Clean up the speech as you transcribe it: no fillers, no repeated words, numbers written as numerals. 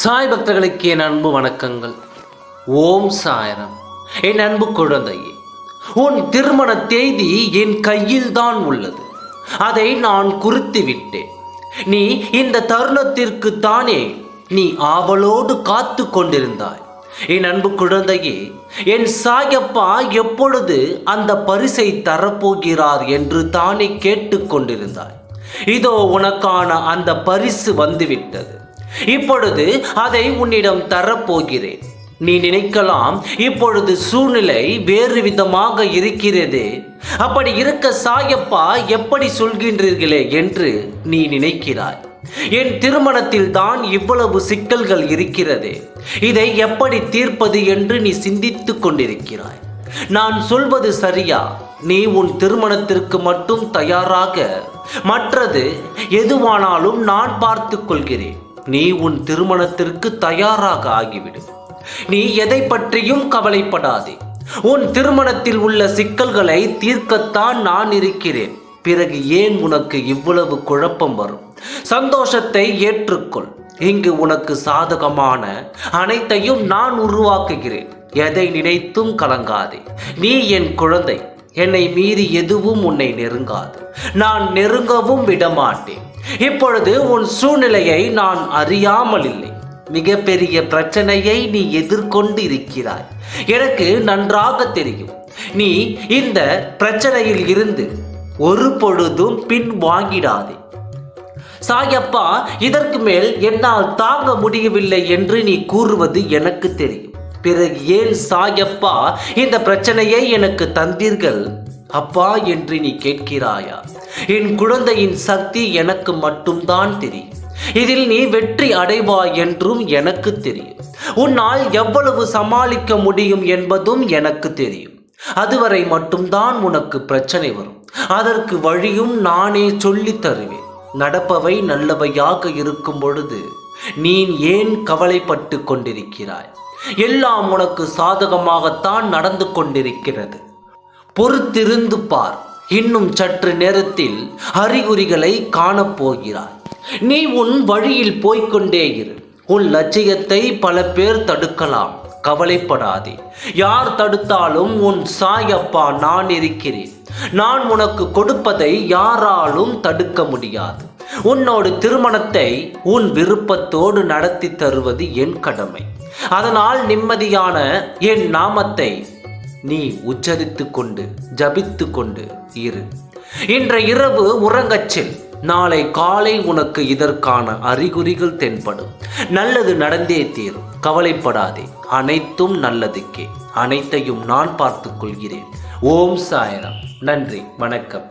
சாய் பக்தர்களுக்கு என் அன்பு வணக்கங்கள். ஓம் சாய்ராம். என் அன்பு குழந்தையே, உன் திருமண தேதி என் கையில் தான் உள்ளது. அதை நான் குறித்து விட்டேன். நீ இந்த தருணத்திற்கு தானே நீ ஆவலோடு காத்து கொண்டிருந்தாய். என் அன்பு குழந்தையே, என் சாயப்பா எப்பொழுது அந்த பரிசை தரப்போகிறார் என்று தானே கேட்டு கொண்டிருந்தாய். இதோ உனக்கான அந்த பரிசு வந்துவிட்டது. இப்பொழுது அதை உன்னிடம் தரப்போகிறேன். நீ நினைக்கலாம், இப்பொழுது சூழ்நிலை வேறு விதமாக இருக்கிறதே, அப்படி இருக்க சாயப்பா எப்படி சொல்கின்றீர்களே என்று நீ நினைக்கிறாய். என் திருமணத்தில் தான் இவ்வளவு சிக்கல்கள் இருக்கிறதே, இதை எப்படி தீர்ப்பது என்று நீ சிந்தித்து கொண்டிருக்கிறாய். நான் சொல்வது சரியா? நீ உன் திருமணத்திற்கு மட்டும் தயாராக, மற்றது எதுவானாலும் நான் பார்த்து கொள்கிறேன். நீ உன் திருமணத்திற்கு தயாராக ஆகிவிடு. நீ எதை பற்றியும் கவலைப்படாதே. உன் திருமணத்தில் உள்ள சிக்கல்களை தீர்க்கத்தான் நான் இருக்கிறேன். பிறகு ஏன் உனக்கு இவ்வளவு குழப்பம் வரும்? சந்தோஷத்தை ஏற்றுக்கொள். இங்கு உனக்கு சாதகமான அனைத்தையும் நான் உருவாக்குகிறேன். எதை நினைத்தும் கலங்காதே. நீ என் குழந்தை. என்னை மீறி எதுவும் உன்னை நெருங்காது. நான் நெருங்கவும் விடமாட்டேன். இப்பொழுது உன் சூழ்நிலையை நான் அறியாமல் இல்லை. மிகப்பெரிய பிரச்சனையை நீ எதிர்கொண்டு இருக்கிறாய். எனக்கு நன்றாக தெரியும். நீ இந்த பிரச்சனையில் இருந்து ஒரு பொழுதும் பின் வாங்கிடாதே. சாயப்பா, இதற்கு மேல் என்னால் தாங்க முடியவில்லை என்று நீ கூறுவது எனக்கு தெரியும். பிறகு ஏன் சாயப்பா இந்த பிரச்சனையை எனக்கு தந்தீர்கள் அப்பா என்று நீ கேட்கிறாயா? என் குழந்தையின் சக்தி எனக்கு மட்டும்தான் தெரியும். இதில் நீ வெற்றி அடைவாய் என்றும் எனக்கு தெரியும். உன்னால் எவ்வளவு சமாளிக்க முடியும் என்பதும் எனக்கு தெரியும். அதுவரை மட்டும்தான் உனக்கு பிரச்சனை வரும். அதற்கு வழியும் நானே சொல்லி தருவேன். நடப்பவை நல்லவையாக இருக்கும் பொழுது நீ ஏன் கவலைப்பட்டு கொண்டிருக்கிறாய்? எல்லாம் உனக்கு சாதகமாகத்தான் நடந்து கொண்டிருக்கிறது. பொறுத்திருந்து பார். இன்னும் சற்று நேரத்தில் அறிகுறிகளை காணப்போகிறாய். நீ உன் வழியில் போய்கொண்டே இரு. உன் லட்சியத்தை பல பேர் தடுக்கலாம். கவலைப்படாதே. யார் தடுத்தாலும் உன் சாயப்பா நான் இருக்கிறேன். நான் உனக்கு கொடுப்பதை யாராலும் தடுக்க முடியாது. உன்னோடு திருமணத்தை உன் விருப்பத்தோடு நடத்தி தருவது என் கடமை. அதனால் நிம்மதியான என் நாமத்தை நீ உச்சரித்து கொண்டு ஜபித்து கொண்டு இரு. இன்று இரவு உறங்கச் செல். நாளை காலை உனக்கு இதற்கான அறிகுறிகள் தென்படும். நல்லது நடந்தே தீரும். கவலைப்படாதே. அனைத்தும் நல்லதுக்கே. அனைத்தையும் நான் பார்த்துக் கொள்கிறேன். ஓம் சாய்ராம். நன்றி, வணக்கம்.